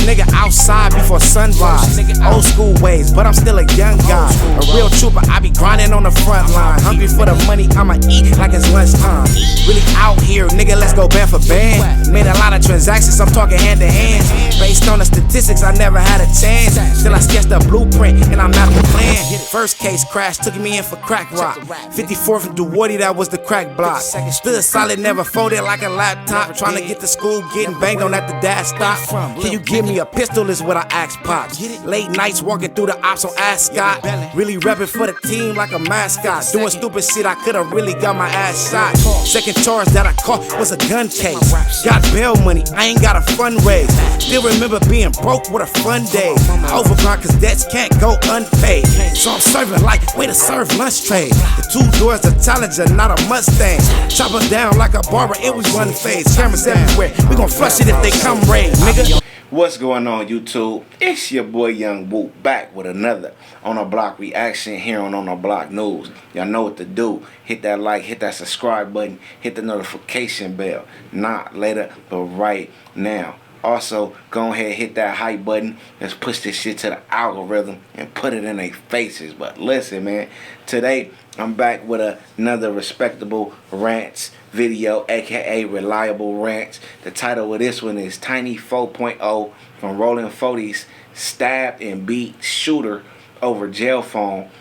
nigga outside before sunrise. Old school ways, but I'm still a young guy. A real trooper, I be grinding on the front line. Hungry for the money, I'ma eat like it's lunchtime. Really out here, nigga, let's go band for band. Made a lot of transactions, I'm talking hand to hand. Based on the statistics, I never had a chance. Still I sketched a blueprint and I mapped the plan. First case crash, took me in for crack rock. 54th and Duwarty, that was the crack block. Stood solid, never folded like a laptop. Trying to get to school, getting banged on at the dash stop. Can you give me a pistol is what I asked Pops. Late nights walking through the ops on Ascot. Really repping for the team like a mascot. Doing stupid shit, I could've really got my ass shot. Second charge that I caught was a gun case. Got bail money, I ain't got a fundraise. Still remember being broke with a fun day. Overgrind cause debts can't go unpaid. So I'm serving like way to serve lunch trade. The 2 doors a Challenger, not a Mustang. Chop them down like a barber, it was one phase. Cameras everywhere, we gon' flush it if they come raid, nigga. What's going on, YouTube? It's your boy Young Whoop back with another On The Block reaction here on The Block News. Y'all know what to do. Hit that like, hit that subscribe button, hit the notification bell. Not later, but right now. Also, go ahead and hit that hype button. Let's push this shit to the algorithm and put it in their faces. But listen, man, today I'm back with another respectable rants video, aka reliable rants. The title of this one is Tiny 4.0 from Rollin 40's stabbed and beat shooter over jail phone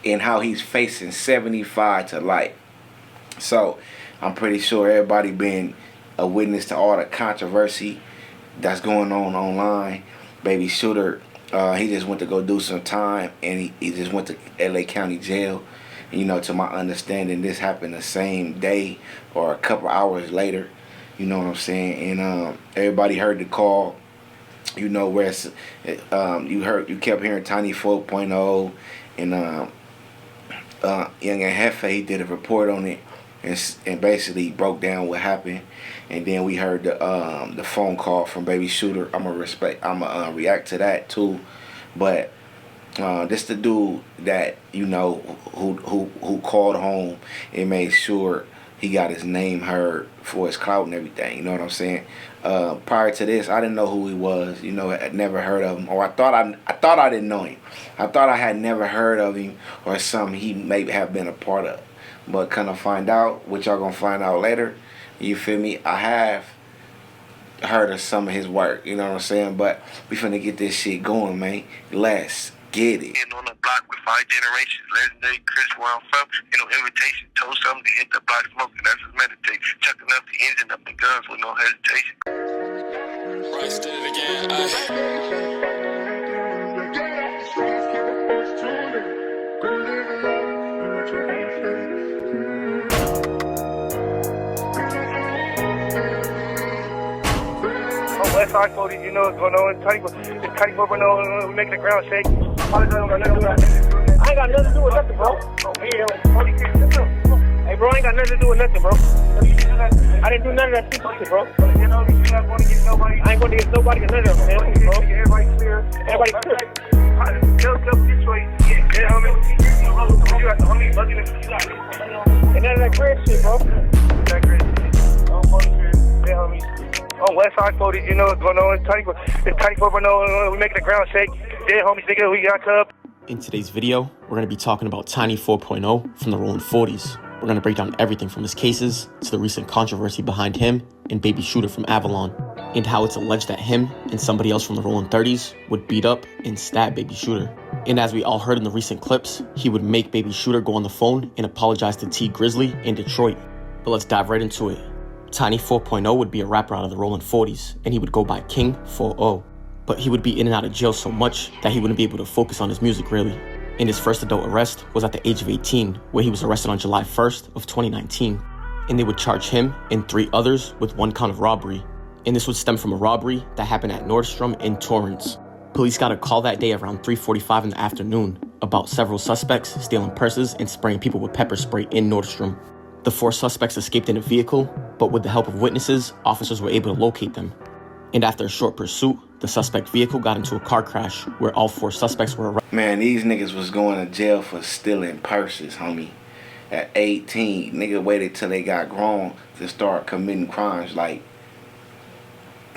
and how he's facing 75 to life. So I'm pretty sure everybody been a witness to all the controversy that's going on online. Baby shooter, he just went to go do some time, and he just went to LA County Jail. And, you know, to my understanding, this happened the same day or a couple hours later. You know what I'm saying? And everybody heard the call. You know where it's, you kept hearing Tiny 4.0 and Young and Hefe. He did a report on it and basically broke down what happened. And then we heard the phone call from Baby Shooter. I'ma react to that too. But this the dude that, you know, who called home and made sure he got his name heard for his clout and everything. You know what I'm saying? Prior to this, I didn't know who he was. You know, I'd never heard of him, or I thought I didn't know him. I thought I had never heard of him or something he may have been a part of. But kind of find out, which y'all gonna find out later. You feel me? I have heard of some of his work, you know what I'm saying? But we finna get this shit going, man. Let's get it. On the block with 5 generations, legendary Chris where I'm from. You know, invitation, told something to hit the block smoking. That's his meditate. Chucking up the engine, up the guns with no hesitation. Right, did it again. Westside 40, you know what's going on. It's Tiny 4.0, we making the ground shake. I ain't got nothing to do with nothing, bro. Hey, bro, I ain't got nothing to do with nothing, bro. I didn't do none of that shit, bro. I ain't going to get nobody or none of them, man, bro. Everybody clear. Everybody clear. Yeah, homie. You got the homie bugging it. And none of that great shit, bro. That great shit. Yeah, homie. On Westside 40, you know what's going on. It's Tiny 4.0, we making the ground shake. Yeah, homies, nigga, we got cub. In today's video, we're going to be talking about Tiny 4.0 from the Rollin 40s. We're going to break down everything from his cases to the recent controversy behind him and Baby Shooter from Avalon, and how it's alleged that him and somebody else from the Rollin 30s would beat up and stab Baby Shooter. And as we all heard in the recent clips, he would make Baby Shooter go on the phone and apologize to T Grizzly in Detroit. But let's dive right into it. Tiny 4.0 would be a rapper out of the Rollin 40s, and he would go by King 4.0. But he would be in and out of jail so much that he wouldn't be able to focus on his music really. And his first adult arrest was at the age of 18, where he was arrested on July 1st of 2019. And they would charge him and 3 others with 1 count of robbery. And this would stem from a robbery that happened at Nordstrom in Torrance. Police got a call that day around 3:45 in the afternoon about several suspects stealing purses and spraying people with pepper spray in Nordstrom. The 4 suspects escaped in a vehicle, but with the help of witnesses, officers were able to locate them. And after a short pursuit, the suspect vehicle got into a car crash where all 4 suspects were arrested. Man, these niggas was going to jail for stealing purses, homie. At 18, nigga waited till they got grown to start committing crimes like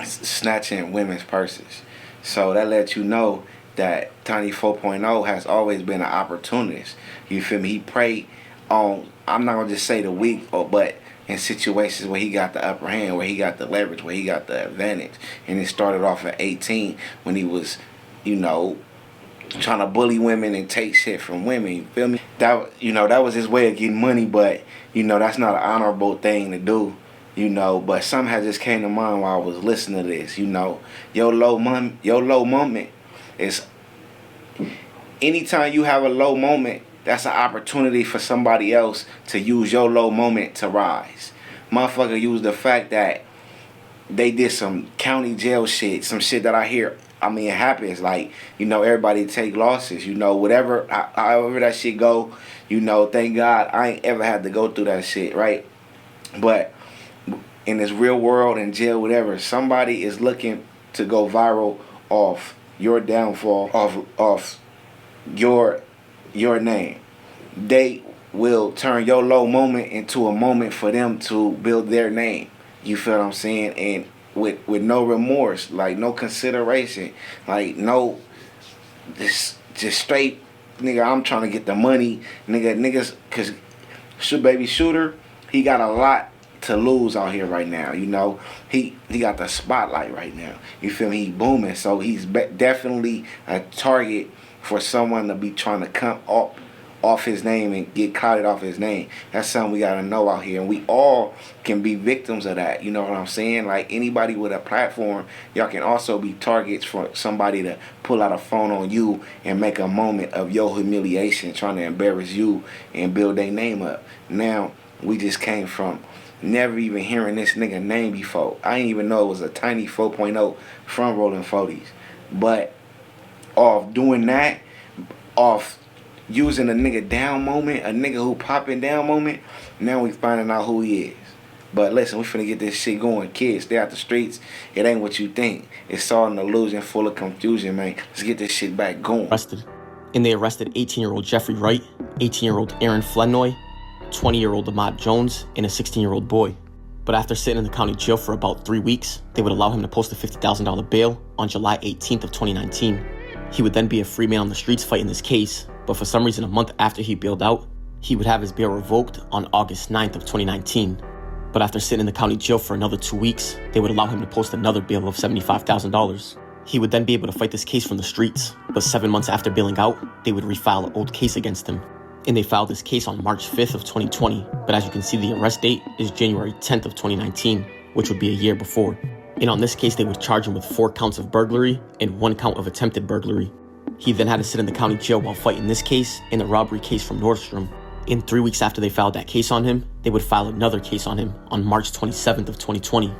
snatching women's purses. So that lets you know that Tiny 4.0 has always been an opportunist. You feel me? He preyed on, I'm not gonna just say the weak, but in situations where he got the upper hand, where he got the leverage, where he got the advantage. And it started off at 18 when he was, you know, trying to bully women and take shit from women. You feel me? That was his way of getting money, but that's not an honorable thing to do. But something had just came to mind while I was listening to this. Your low moment is, anytime you have a low moment, that's an opportunity for somebody else to use your low moment to rise. Motherfucker used the fact that they did some county jail shit, some shit that I hear. I mean, it happens. Like, everybody take losses. Whatever, however that shit go. Thank God I ain't ever had to go through that shit, right? But in this real world, in jail, whatever, somebody is looking to go viral off your downfall, off your name. They will turn your low moment into a moment for them to build their name. You feel what I'm saying? And with no remorse, like no consideration, like no, just straight, nigga, I'm trying to get the money, niggas, cause baby shooter, he got a lot to lose out here right now. He got the spotlight right now. You feel me? He booming, so he's definitely a target for someone to be trying to come off his name and get clouded off his name. That's something we gotta know out here, and we all can be victims of that. You know what I'm saying? Like anybody with a platform, y'all can also be targets for somebody to pull out a phone on you and make a moment of your humiliation, trying to embarrass you and build their name up. Now we just came from never even hearing this nigga name before. I didn't even know it was a Tiny 4.0 from Rollin 40s, but off doing that, off using a nigga down moment, a nigga who popping down moment, now we finding out who he is. But listen, we finna get this shit going. Kids, stay out the streets. It ain't what you think. It's all an illusion, full of confusion, man. Let's get this shit back going. Arrested. And they arrested 18-year-old Jeffrey Wright, 18-year-old Aaron Flenoy, 20-year-old Ahmad Jones, and a 16-year-old boy. But after sitting in the county jail for about 3 weeks, they would allow him to post a $50,000 bail on July 18th of 2019. He would then be a free man on the streets fighting this case, but for some reason a month after he bailed out, he would have his bail revoked on August 9th of 2019. But after sitting in the county jail for another 2 weeks, they would allow him to post another bail of $75,000. He would then be able to fight this case from the streets, but 7 months after bailing out, they would refile an old case against him. And they filed this case on March 5th of 2020, but as you can see, the arrest date is January 10th of 2019, which would be a year before. And on this case, they would charge him with 4 counts of burglary and 1 count of attempted burglary. He then had to sit in the county jail while fighting this case and the robbery case from Nordstrom. And 3 weeks after they filed that case on him, they would file another case on him on March 27th of 2020.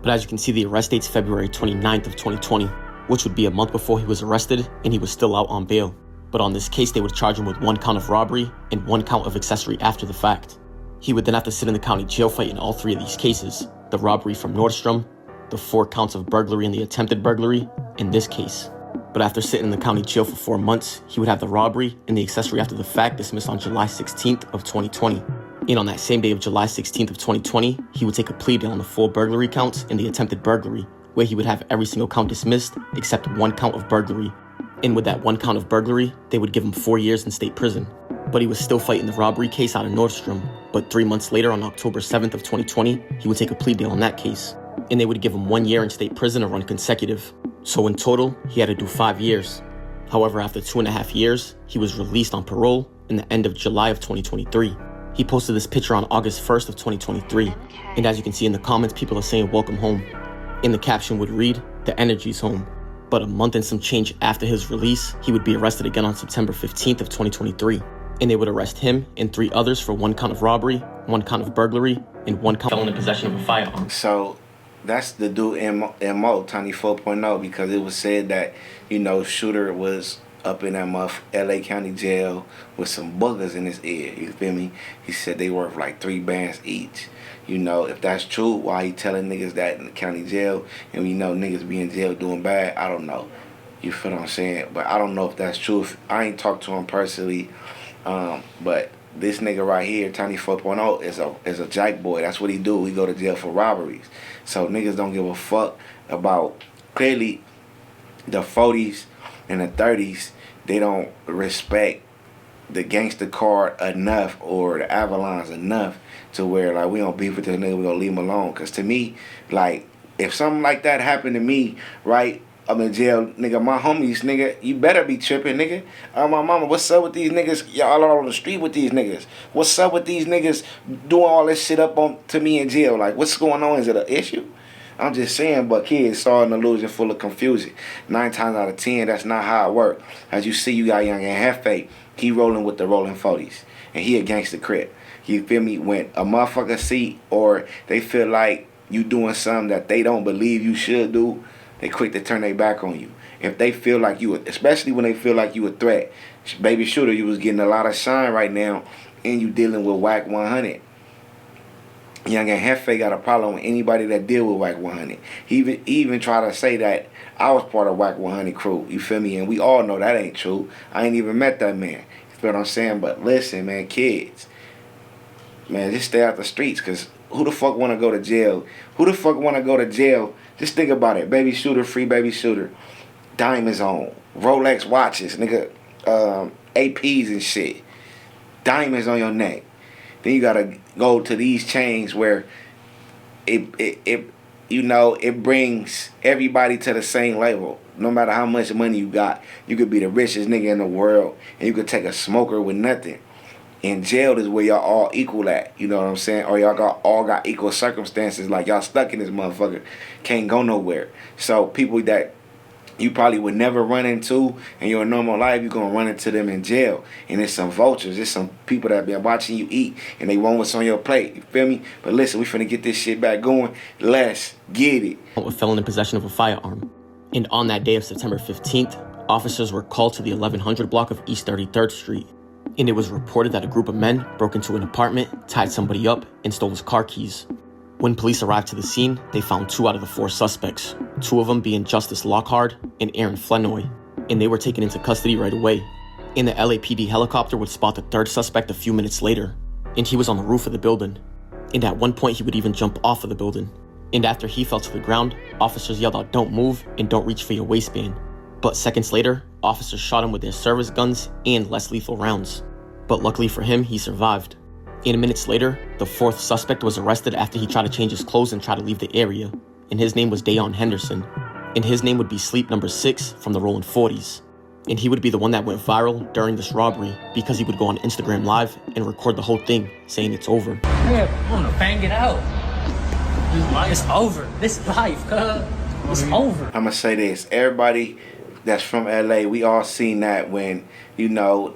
But as you can see, the arrest date's February 29th of 2020, which would be a month before he was arrested, and he was still out on bail. But on this case, they would charge him with 1 count of robbery and 1 count of accessory after the fact. He would then have to sit in the county jail fighting all 3 of these cases: the robbery from Nordstrom, the 4 counts of burglary and the attempted burglary, and this case. But after sitting in the county jail for 4 months, he would have the robbery and the accessory after the fact dismissed on July 16th of 2020. And on that same day of July 16th of 2020, he would take a plea deal on the 4 burglary counts and the attempted burglary, where he would have every single count dismissed except 1 count of burglary. And with that 1 count of burglary, they would give him 4 years in state prison. But he was still fighting the robbery case out of Nordstrom. But 3 months later, on October 7th of 2020, he would take a plea deal on that case. And they would give him 1 year in state prison to run consecutive. So in total, he had to do 5 years. However, after 2.5 years, he was released on parole in the end of July of 2023. He posted this picture on August 1st of 2023. And as you can see in the comments, people are saying welcome home. And the caption would read, "The energy's home." But a month and some change after his release, he would be arrested again on September 15th of 2023. And they would arrest him and 3 others for 1 count of robbery, 1 count of burglary, and 1 count of felon in possession of a firearm. So that's the dude MO, Tiny 4.0, because it was said that, Shooter was up in that LA County jail with some boogers in his ear. You feel me? He said they worth like 3 bands each. If that's true, why he telling niggas that in the county jail? And we know niggas be in jail doing bad. I don't know. You feel what I'm saying? But I don't know if that's true. I ain't talked to him personally. But this nigga right here, Tiny 4.0, is a jack boy. That's what he do. He go to jail for robberies. So niggas don't give a fuck about, clearly, the 40s and the 30s, they don't respect the gangster card enough or the Avalons enough to where like we don't beef with this nigga, we gonna leave him alone. Cause to me, like if something like that happened to me, right, I'm in jail, nigga, my homies, nigga, you better be tripping, nigga. My mama, what's up with these niggas? Y'all all on the street with these niggas. What's up with these niggas doing all this shit up on to me in jail? Like, what's going on? Is it an issue? I'm just saying, but kids saw an illusion full of confusion. 9 times out of 10, that's not how it works. As you see, you got Young and Hefe. He rolling with the Rollin 40s. And he a gangster Crip. You feel me? When a motherfucker see or they feel like you doing something that they don't believe you should do, they quick to turn their back on you. If they feel like you, especially when they feel like you a threat. Baby Shooter, you was getting a lot of shine right now, and you dealing with Whack 100. Young and Hefe got a problem with anybody that deal with Whack 100. He even try to say that I was part of Whack 100 crew. You feel me? And we all know that ain't true. I ain't even met that man. You feel what I'm saying? But listen, man, kids, man, just stay out the streets. Cause who the fuck want to go to jail? Who the fuck want to go to jail? Just think about it. Baby Shooter, free Baby Shooter, diamonds on, Rolex watches, nigga, APs and shit, diamonds on your neck. Then you gotta go to these chains where it brings everybody to the same level. No matter how much money you got, you could be the richest nigga in the world, and you could take a smoker with nothing. In jail is where y'all all equal at, you know what I'm saying? Or y'all all got equal circumstances, like y'all stuck in this motherfucker, can't go nowhere. So people that you probably would never run into in your normal life, you're gonna run into them in jail. And it's some vultures, it's some people that been watching you eat and they want what's on your plate, you feel me? But listen, we finna get this shit back going. Let's get it. A felon in possession of a firearm. And on that day of September 15th, officers were called to the 1100 block of East 33rd Street. And it was reported that a group of men broke into an apartment, tied somebody up, and stole his car keys. When police arrived to the scene, they found 2 out of the 4 suspects, 2 of them being Justice Lockhart and Aaron Flenoy, and they were taken into custody right away. And the LAPD helicopter would spot the 3rd suspect a few minutes later, and he was on the roof of the building. And at one point, he would even jump off of the building. And after he fell to the ground, officers yelled out, "Don't move and don't reach for your waistband." But seconds later, officers shot him with their service guns and less lethal rounds. But luckily for him, he survived. And minutes later, the 4th suspect was arrested after he tried to change his clothes and try to leave the area. And his name was Dayon Henderson. And his name would be Sleep Number 6 from the Rollin 40s. And he would be the one that went viral during this robbery because he would go on Instagram Live and record the whole thing, saying it's over. Yeah, I'm gonna bang it out. It's over. This life, cuz. It's over. I'm gonna say this. Everybody that's from LA, we all seen that when, you know,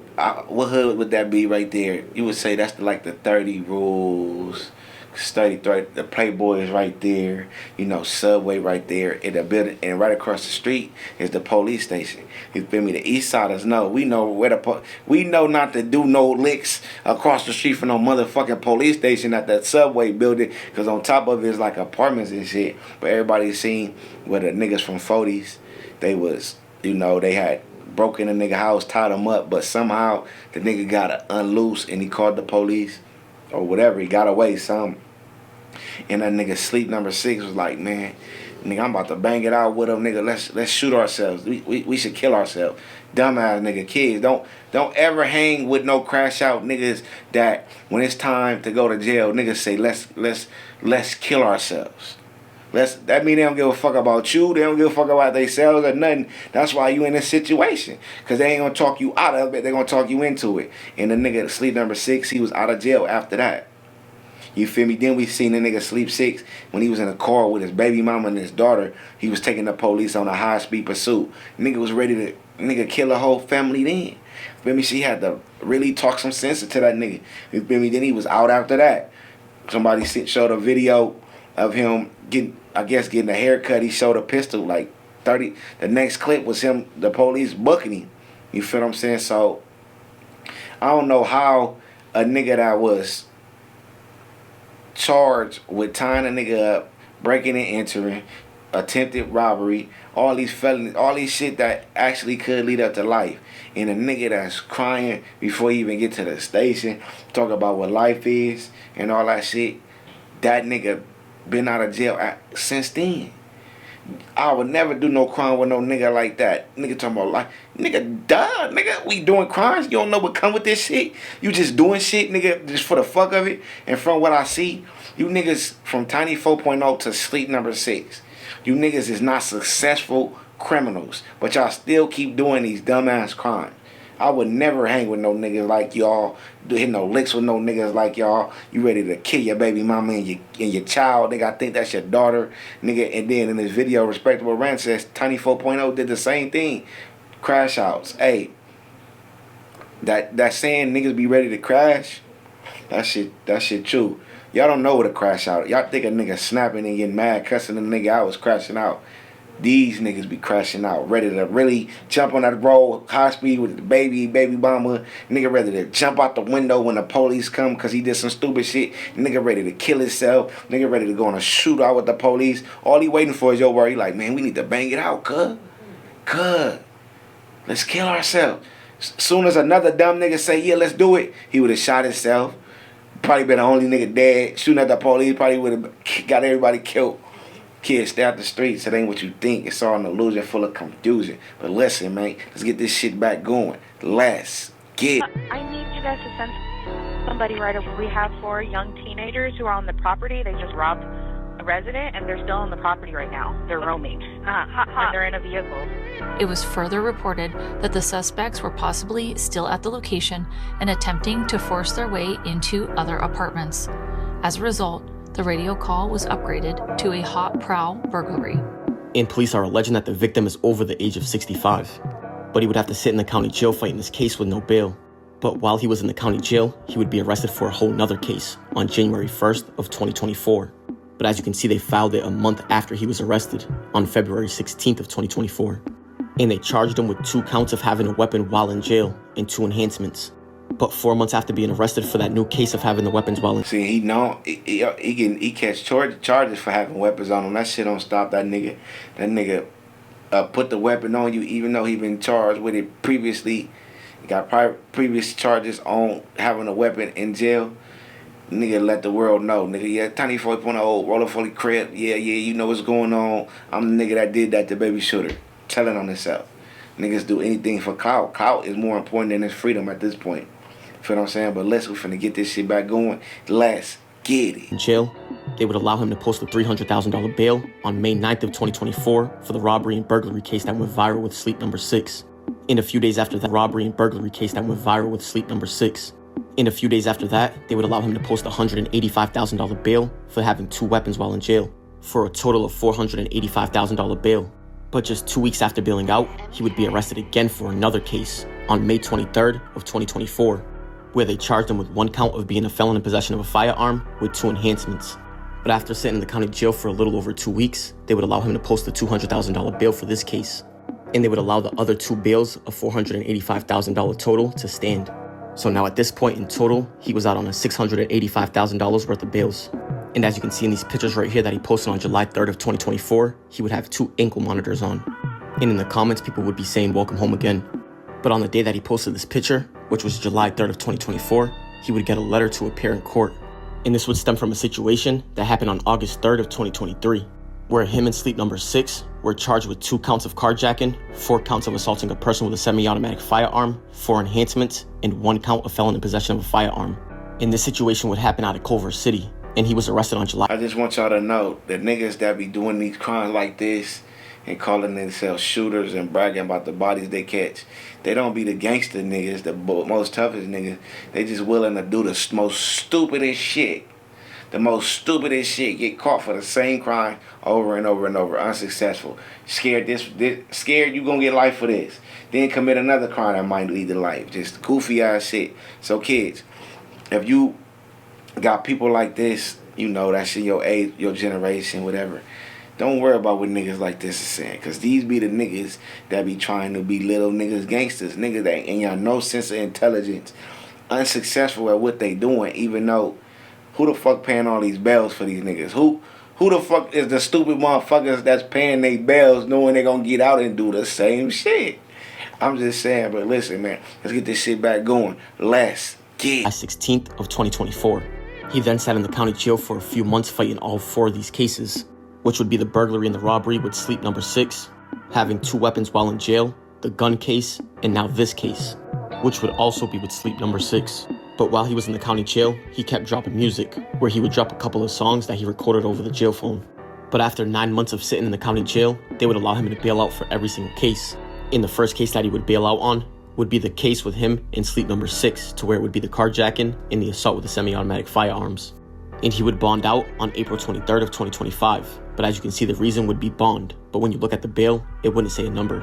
what hood would that be right there? You would say that's like the 30 rules, 30, the Playboy is right there, you know, Subway right there in the building, and right across the street is the police station. You feel me? The East Siders know. We know where we know not to do no licks across the street from no motherfucking police station at that Subway building, because on top of it is like apartments and shit. But everybody seen where the niggas from 40s, they was, you know, they had broken a nigga house, tied him up, but somehow the nigga got unloose and he called the police or whatever. He got away some. And that nigga Sleep Number 6 was like, man, nigga, I'm about to bang it out with him, nigga. Let's shoot ourselves. We should kill ourselves. Dumbass nigga, kids, don't ever hang with no crash out niggas that when it's time to go to jail, niggas say let's kill ourselves. That mean they don't give a fuck about you. They don't give a fuck about themselves or nothing. That's why you in this situation. Because they ain't going to talk you out of it. They're going to talk you into it. And the nigga Sleep Number 6, he was out of jail after that. You feel me? Then we seen the nigga Sleep 6 when he was in a car with his baby mama and his daughter. He was taking the police on a high-speed pursuit. Nigga was ready to kill a whole family then. Feel me? She had to really talk some sense into that nigga. You feel me? Then he was out after that. Somebody showed a video of him getting a haircut. He showed a pistol, like 30. The next clip was him, the police booking him. You feel what I'm saying? So I don't know how a nigga that was charged with tying a nigga up, breaking and entering, attempted robbery, all these felonies, all these shit that actually could lead up to life. And a nigga that's crying before you even get to the station, talk about what life is and all that shit, that nigga been out of jail since then. I would never do no crime with no nigga like that. Nigga talking about like, nigga, duh, nigga, we doing crimes. You don't know what come with this shit. You just doing shit, nigga, just for the fuck of it. And from what I see, you niggas from Tiny 4.0 to Sleep Number 6, you niggas is not successful criminals, but y'all still keep doing these dumbass crimes. I would never hang with no niggas like y'all, hit no licks with no niggas like y'all. You ready to kill your baby mama and your child, nigga. I think that's your daughter, nigga. And then in this video, Respectable Rant says Tiny 4.0 did the same thing. Crash outs. Hey, that saying niggas be ready to crash, that shit true. Y'all don't know what a crash out. Y'all think a nigga snapping and getting mad, cussing the nigga out was crashing out. These niggas be crashing out, ready to really jump on that road, high speed with the baby mama. Nigga ready to jump out the window when the police come because he did some stupid shit. Nigga ready to kill himself. Nigga ready to go on a shootout with the police. All he waiting for is your word. He like, man, we need to bang it out, cuz. Let's kill ourselves. Soon as another dumb nigga say, yeah, let's do it, he would have shot himself. Probably been the only nigga dead. Shooting at the police probably would have got everybody killed. Kids, stay out the streets. It ain't what you think. It's all an illusion full of confusion. But listen, man, let's get this shit back going. Let's get I need you guys to send somebody right over. We have 4 young teenagers who are on the property. They just robbed a resident, and they're still on the property right now. They're roaming. And they're in a vehicle. It was further reported that the suspects were possibly still at the location and attempting to force their way into other apartments. As a result, the radio call was upgraded to a hot prowl burglary. And police are alleging that the victim is over the age of 65, but he would have to sit in the county jail fighting this case with no bail. But while he was in the county jail, he would be arrested for a whole nother case on January 1st of 2024. But as you can see, they filed it a month after he was arrested on February 16th of 2024. And they charged him with 2 counts of having a weapon while in jail and 2 enhancements. But 4 months after being arrested for that new case of having the weapons while in... See, he catch charges for having weapons on him. That shit don't stop that nigga. That nigga put the weapon on you even though he been charged with it previously. He got previous charges on having a weapon in jail. Nigga let the world know. Nigga, yeah, Tiny 4.0, Rollin fully Crip. Yeah, you know what's going on. I'm the nigga that did that to baby shooter. Telling on himself. Niggas do anything for clout. Clout is more important than his freedom at this point. Feel what I'm saying? But we finna get this shit back going. Let's get it. In jail, they would allow him to post a $300,000 bail on May 9th of 2024 for the robbery and burglary case that went viral with Sleep Number 6. In a few days after that, robbery and burglary case that went viral with Sleep Number 6. In a few days after that, they would allow him to post a $185,000 bail for having 2 weapons while in jail, for a total of $485,000 bail. But just 2 weeks after bailing out, he would be arrested again for another case on May 23rd of 2024, where they charged him with 1 count of being a felon in possession of a firearm with 2 enhancements. But after sitting in the county jail for a little over 2 weeks, they would allow him to post a $200,000 bail for this case. And they would allow the other 2 bails of $485,000 total to stand. So now at this point in total, he was out on a $685,000 worth of bails. And as you can see in these pictures right here that he posted on July 3rd of 2024, he would have 2 ankle monitors on. And in the comments, people would be saying, welcome home again. But on the day that he posted this picture, which was July 3rd of 2024, he would get a letter to appear in court. And this would stem from a situation that happened on August 3rd of 2023, where him and Sleep Number 6 were charged with 2 counts of carjacking, 4 counts of assaulting a person with a semi-automatic firearm, 4 enhancements, and 1 count of felon in possession of a firearm. And this situation would happen out of Culver City, and he was arrested on July. I just want y'all to know that niggas that be doing these crimes like this and calling themselves shooters and bragging about the bodies they catch, they don't be the gangster niggas, the most toughest niggas. They just willing to do the most stupidest shit. The most stupidest shit, get caught for the same crime over and over and over, unsuccessful. Scared scared you gonna get life for this. Then commit another crime that might lead to life. Just goofy ass shit. So kids, if you got people like this, you know, that's in your age, your generation, whatever, don't worry about what niggas like this is saying. Cause these be the niggas that be trying to be little niggas gangsters. Niggas that ain't got no sense of intelligence. Unsuccessful at what they doing, even though who the fuck paying all these bells for these niggas? Who the fuck is the stupid motherfuckers that's paying they bells knowing they gonna get out and do the same shit? I'm just saying, but listen, man, let's get this shit back going. Let's get. 16th of 2024. He then sat in the county jail for a few months fighting all 4 of these cases. which would be the burglary and the robbery with sleep number 6, having 2 weapons while in jail, the gun case, and now this case, which would also be with sleep number 6. But while he was in the county jail, he kept dropping music, where he would drop a couple of songs that he recorded over the jail phone. But after 9 months of sitting in the county jail, they would allow him to bail out for every single case. In the first case that he would bail out on would be the case with him in sleep number 6, to where it would be the carjacking and the assault with the semi-automatic firearms. And he would bond out on April 23rd of 2025. But as you can see, the reason would be bond, but when you look at the bail, it wouldn't say a number.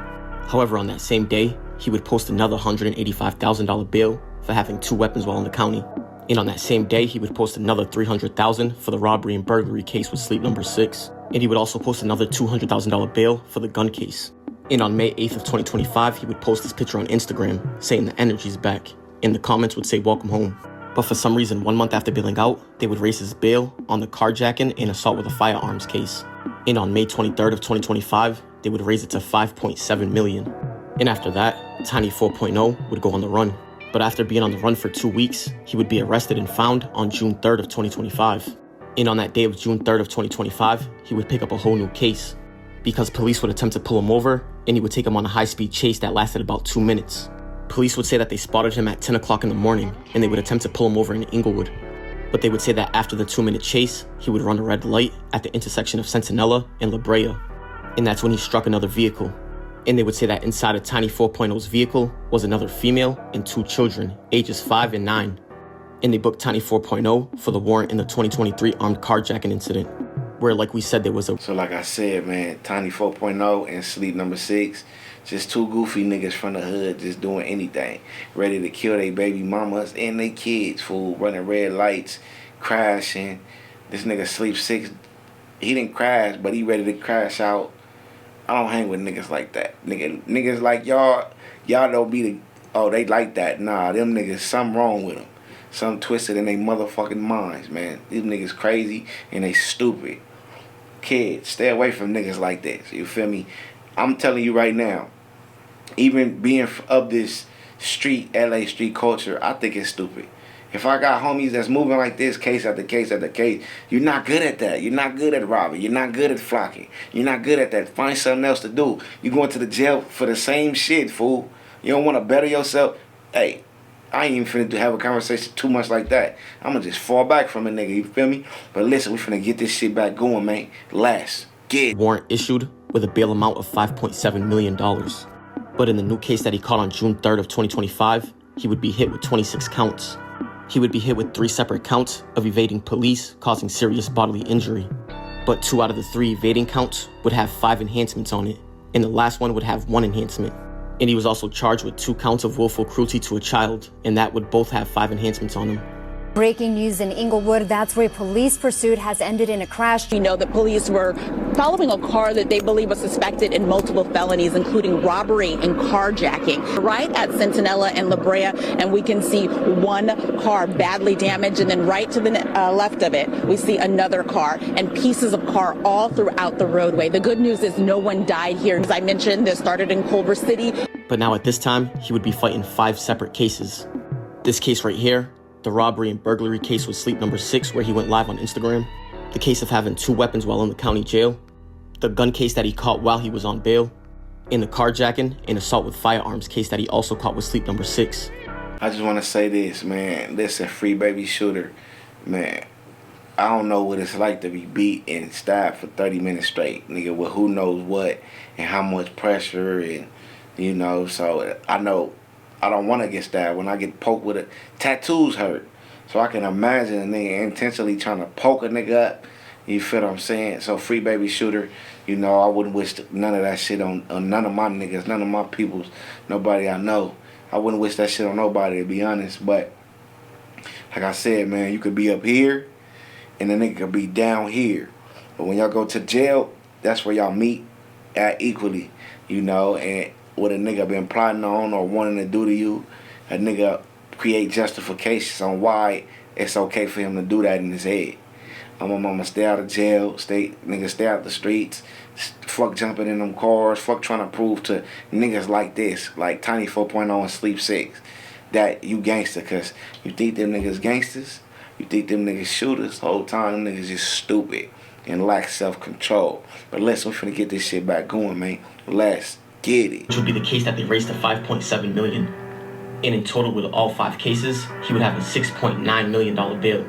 However, on that same day, he would post another $185,000 bail for having 2 weapons while in the county. And on that same day, he would post another $300,000 for the robbery and burglary case with sleep number 6. And he would also post another $200,000 bail for the gun case. And on May 8th of 2025, he would post this picture on Instagram saying the energy's back. And the comments would say, welcome home. But for some reason, 1 month after bailing out, they would raise his bail on the carjacking and assault with a firearms case. And on May 23rd of 2025, they would raise it to $5.7 million. And after that, Tiny 4.0 would go on the run. But after being on the run for 2 weeks, he would be arrested and found on June 3rd of 2025. And on that day of June 3rd of 2025, he would pick up a whole new case, because police would attempt to pull him over, and he would take him on a high-speed chase that lasted about 2 minutes. Police would say that they spotted him at 10 o'clock in the morning, and they would attempt to pull him over in Inglewood. But they would say that after the 2-minute chase, he would run a red light at the intersection of Centinela and La Brea. And that's when he struck another vehicle. And they would say that inside of Tiny 4.0's vehicle was another female and 2 children, ages 5 and 9. And they booked Tiny 4.0 for the warrant in the 2023 armed carjacking incident, where, like we said, there was a... So like I said, man, Tiny 4.0 and sleep number 6, just 2 goofy niggas from the hood just doing anything. Ready to kill their baby mamas and their kids, fool. Running red lights, crashing. This nigga Sleep 6, he didn't crash, but he ready to crash out. I don't hang with niggas like that. Niggas like y'all don't be the... Oh, they like that. Nah, them niggas, something wrong with them. Something twisted in their motherfucking minds, man. These niggas crazy and they stupid. Kids, stay away from niggas like this. You feel me? I'm telling you right now, even being of this street, LA street culture, I think it's stupid. If I got homies that's moving like this, case after case after case, you're not good at that. You're not good at robbing. You're not good at flocking. You're not good at that. Find something else to do. You going to the jail for the same shit, fool. You don't want to better yourself? Hey, I ain't even finna have a conversation too much like that. I'm gonna just fall back from a nigga, you feel me? But listen, we finna get this shit back going, man. Let's get warrant issued with a bail amount of $5.7 million. But in the new case that he caught on June 3rd of 2025, he would be hit with 26 counts. He would be hit with 3 separate counts of evading police, causing serious bodily injury. But 2 out of the 3 evading counts would have 5 enhancements on it, and the last one would have 1 enhancement. And he was also charged with 2 counts of willful cruelty to a child, and that would both have 5 enhancements on them. Breaking news in Inglewood, that's where police pursuit has ended in a crash. We know that police were following a car that they believe was suspected in multiple felonies, including robbery and carjacking, right at Centinela and La Brea, and we can see 1 car badly damaged, and then right to the left of it, we see another car and pieces of car all throughout the roadway. The good news is no one died here. As I mentioned, this started in Culver City. But now at this time, he would be fighting 5 separate cases. This case right here, the robbery and burglary case with sleep number 6, where he went live on Instagram, the case of having 2 weapons while in the county jail, the gun case that he caught while he was on bail, and the carjacking and assault with firearms case that he also caught with sleep number 6. I just want to say this, man. Listen, free baby shooter, man. I don't know what it's like to be beat and stabbed for 30 minutes straight, nigga, with who knows what and how much pressure and, you know, so I know I don't want to get stabbed. When I get poked with tattoos hurt. So I can imagine a nigga intentionally trying to poke a nigga up. You feel what I'm saying? So free baby shooter, you know, I wouldn't wish none of that shit on none of my niggas, none of my peoples, nobody I know. I wouldn't wish that shit on nobody, to be honest. But like I said, man, you could be up here and the nigga could be down here. But when y'all go to jail, that's where y'all meet at equally, you know, and what a nigga been plotting on or wanting to do to you, a nigga create justifications on why it's okay for him to do that in his head. I'ma stay out of jail, stay out the streets, fuck jumping in them cars, fuck trying to prove to niggas like this, like Tiny 4.0 and Sleep 6, that you gangster, cause you think them niggas gangsters, you think them niggas shooters, the whole time them niggas just stupid. and lack self-control. But listen, we finna get this shit back going, man. Let's get it. Which would be the case that they raised to $5.7 million. And in total, with all 5 cases, he would have a $6.9 million bail,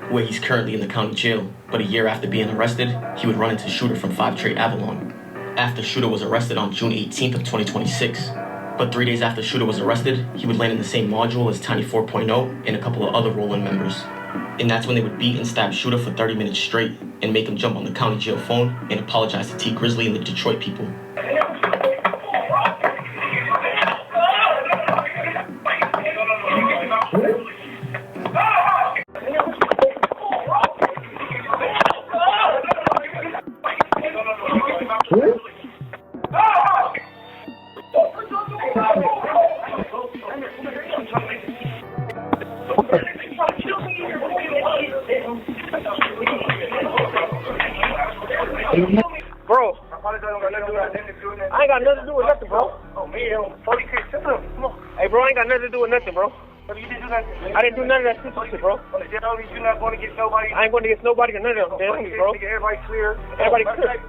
where he's currently in the county jail. But a year after being arrested, he would run into Shooter from 5 Trade Avalon. After Shooter was arrested on June 18th of 2026. But 3 days after Shooter was arrested, he would land in the same module as Tiny 4.0 and a couple of other Rollin members. And that's when they would beat and stab Shooter for 30 minutes straight and make him jump on the county jail phone and apologize to T Grizzly and the Detroit people. Bro, I ain't got nothing to do with nothing, bro. Oh, man, come on. Hey, bro, I ain't got nothing to do with nothing, bro. You didn't do nothing. I didn't do none of that stupid shit, bro. You're not going to get nobody. I ain't going to get nobody or none of them, damn, bro. Everybody clear. Everybody clear.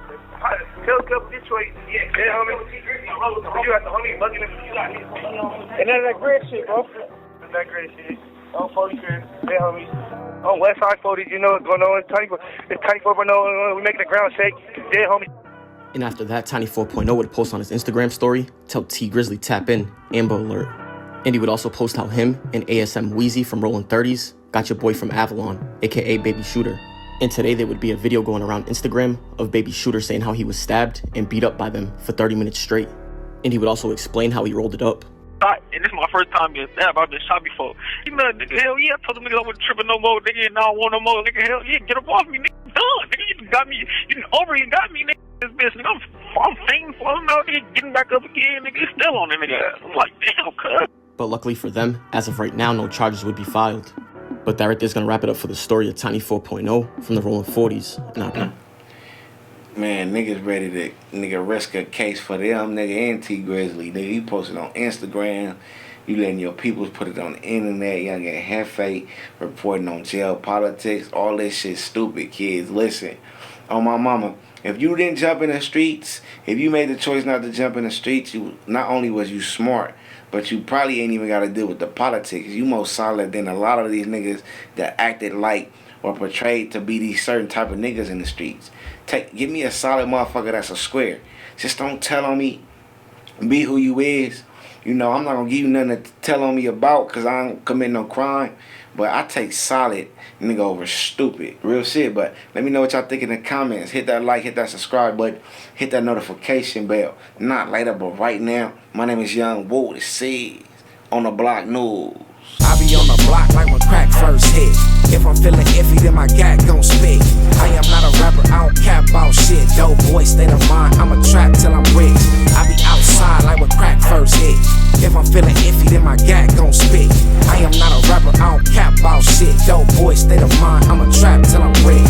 Tell up Detroit. Yeah, homie. You got the homie bugging him. And none of that great shit, bro. That great shit. On 43, yeah, homie. On West Side 40, you know what's going on. It's Tiny 4.0. We making the ground shake. Yeah, homie. And after that, Tiny 4.0 would post on his Instagram story, tell T Grizzly tap in, Amber Alert. And he would also post how him and ASM Wheezy from Rollin 30s got your boy from Avalon, aka Baby Shooter. And today there would be a video going around Instagram of Baby Shooter saying how he was stabbed and beat up by them for 30 minutes straight. And he would also explain how he rolled it up. And this is my first time getting stabbed. I've been shot before. You know, nigga, hell yeah. I told them niggas I wasn't tripping no more, nigga, and I don't want no more. Nigga, hell yeah, get up off me, nigga. I'm done, nigga. You got me. You got me, nigga. This bitch, nigga. I'm famous for him now, nigga. Getting back up again, nigga. It's still on it, nigga. I'm like, damn, cuz. But luckily for them, as of right now, no charges would be filed. But that right there's gonna wrap it up for the story of Tiny 4.0 from the Rollin 40s. Man, niggas ready to risk a case for them, nigga, and T Grizzly. Nigga, you posted on Instagram. You letting your peoples put it on the internet. Young and Hefe reporting on jail politics. All this shit stupid, kids. Listen, on my mama, if you didn't jump in the streets, if you made the choice not to jump in the streets, you not only was you smart, but you probably ain't even got to deal with the politics. You more solid than a lot of these niggas that acted like or portrayed to be these certain type of niggas in the streets. Give me a solid motherfucker that's a square. Just don't tell on me. Be who you is. You know, I'm not going to give you nothing to tell on me about because I don't commit no crime. But I take solid nigga over stupid. Real shit. But let me know what y'all think in the comments. Hit that like, hit that subscribe button, hit that notification bell. Not later, but right now. My name is Young Woo. It says on the Block News. I be on the block like when crack first hit. If I'm feeling iffy, then my gag gon' spit. I am not a rapper, I don't cap about shit. Dope boy, state of mind, I'm a trap till I'm rich. I be outside like when crack first hit. If I'm feeling iffy, then my gag gon' spit. I am not a rapper, I don't cap about shit. Dope boy, state of mind, I'm a trap till I'm rich.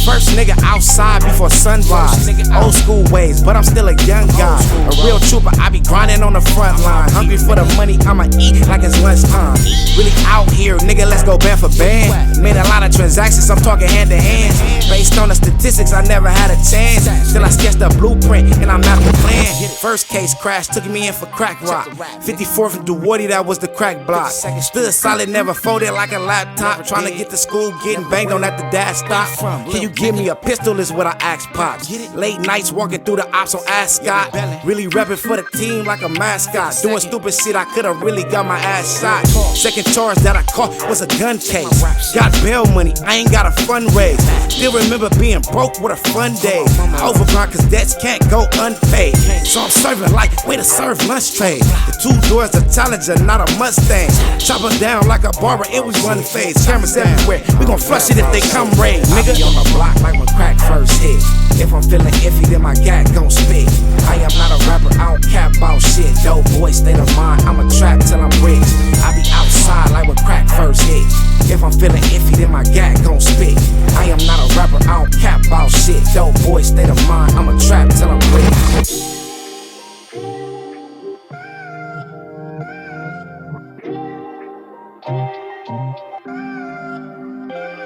First nigga outside before sunrise. Old school ways, but I'm still a young guy. A real trooper, I be grinding on the front line. Hungry for the money, I'ma eat like it's lunchtime. Really out here, nigga, let's go band for band. Made a lot of transactions, I'm talking hand to hand. Based on the statistics, I never had a chance. Till I sketched a blueprint and I mapped the plan. First case crash, took me in for crack rock. 54th and Duwarty, that was the crack block. Stood solid, never folded like a laptop. Trying to get to school, getting banged on at the dash stop. Can you give me a pistol is what I ask Pops. Late nights walking through the ops on Ascot. Really repping for the team like a mascot. Doing stupid shit, I could've really got my ass shot. Second charge that I caught was a gun case. Got bail money, I ain't got a fundraise. Still remember being broke with a fun day. I overgrind cause debts can't go unpaid. So I'm serving like way to serve lunch trade. The 2 doors a Challenger, not a Mustang. Chop her down like a barber, it was one phase. Cameras everywhere, we gon' flush it if they come raid. Nigga, on the block like when crack first hit. If I'm feeling iffy, then my gag gon' spit. I am not a rapper, I don't cap about shit. Dope boy, state of mind, I'm a trap till I'm rich. I be outside like when crack first hit. If I'm feeling iffy, then my gag gon' spit. I am not a rapper, I don't cap about shit. Dope boy, state of mind.